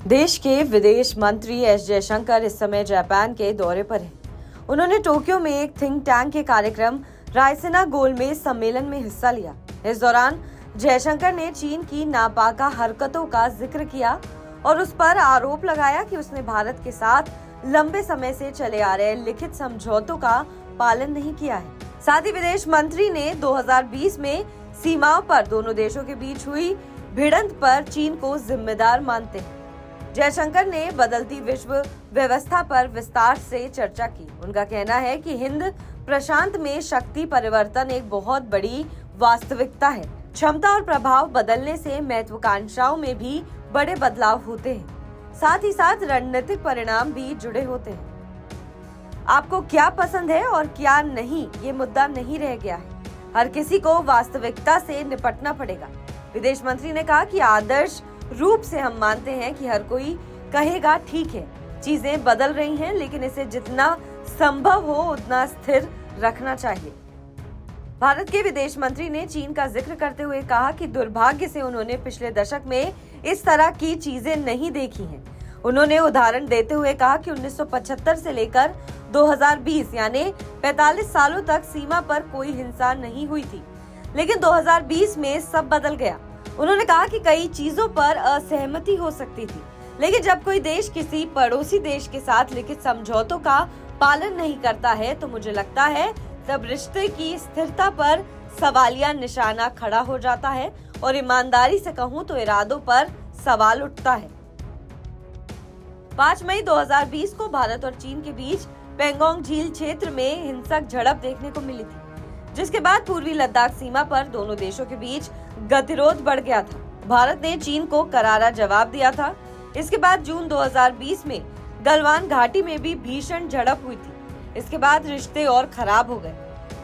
देश के विदेश मंत्री एस जयशंकर इस समय जापान के दौरे पर हैं। उन्होंने टोक्यो में एक थिंक टैंक के कार्यक्रम रायसीना गोलमेज सम्मेलन में हिस्सा लिया। इस दौरान जयशंकर ने चीन की नापाका हरकतों का जिक्र किया और उस पर आरोप लगाया कि उसने भारत के साथ लंबे समय से चले आ रहे लिखित समझौतों का पालन नहीं किया है। साथ ही विदेश मंत्री ने 2020 में सीमाओं पर दोनों देशों के बीच हुई भिड़ंत पर चीन को जिम्मेदार मानते हैं। जयशंकर ने बदलती विश्व व्यवस्था पर विस्तार से चर्चा की। उनका कहना है कि हिंद प्रशांत में शक्ति परिवर्तन एक बहुत बड़ी वास्तविकता है। क्षमता और प्रभाव बदलने से महत्वाकांक्षाओं में भी बड़े बदलाव होते हैं। साथ ही साथ रणनीतिक परिणाम भी जुड़े होते हैं। आपको क्या पसंद है और क्या नहीं, ये मुद्दा नहीं रह गया है। हर किसी को वास्तविकता से निपटना पड़ेगा। विदेश मंत्री ने कहा कि आदर्श रूप से हम मानते हैं कि हर कोई कहेगा ठीक है, चीजें बदल रही हैं, लेकिन इसे जितना संभव हो उतना स्थिर रखना चाहिए। भारत के विदेश मंत्री ने चीन का जिक्र करते हुए कहा कि दुर्भाग्य से उन्होंने पिछले दशक में इस तरह की चीजें नहीं देखी हैं। उन्होंने उदाहरण देते हुए कहा कि 1975 से लेकर 2020 यानी 45 सालों तक सीमा पर कोई हिंसा नहीं हुई थी, लेकिन 2020 में सब बदल गया। उन्होंने कहा कि कई चीजों पर असहमति हो सकती थी, लेकिन जब कोई देश किसी पड़ोसी देश के साथ लिखित समझौतों का पालन नहीं करता है तो मुझे लगता है तब रिश्ते की स्थिरता पर सवालिया निशाना खड़ा हो जाता है और ईमानदारी से कहूं तो इरादों पर सवाल उठता है। 5 मई 2020 को भारत और चीन के बीच पेंगोंग झील क्षेत्र में हिंसक झड़प देखने को मिली थी, जिसके बाद पूर्वी लद्दाख सीमा पर दोनों देशों के बीच गतिरोध बढ़ गया था। भारत ने चीन को करारा जवाब दिया था। इसके बाद जून 2020 में गलवान घाटी में भी भीषण झड़प हुई थी। इसके बाद रिश्ते और खराब हो गए।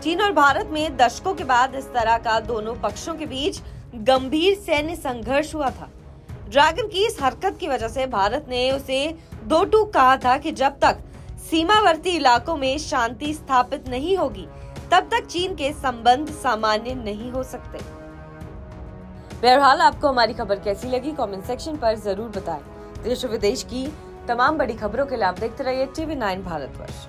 चीन और भारत में दशकों के बाद इस तरह का दोनों पक्षों के बीच गंभीर सैन्य संघर्ष हुआ था। ड्रैगन की इस हरकत की वजह से भारत ने उसे दो टूक कहा था कि जब तक सीमावर्ती इलाकों में शांति स्थापित नहीं होगी तब तक चीन के संबंध सामान्य नहीं हो सकते। बहरहाल आपको हमारी खबर कैसी लगी कमेंट सेक्शन पर जरूर बताएं। देश और विदेश की तमाम बड़ी खबरों के लिए आप देखते रहिए TV9 भारतवर्ष।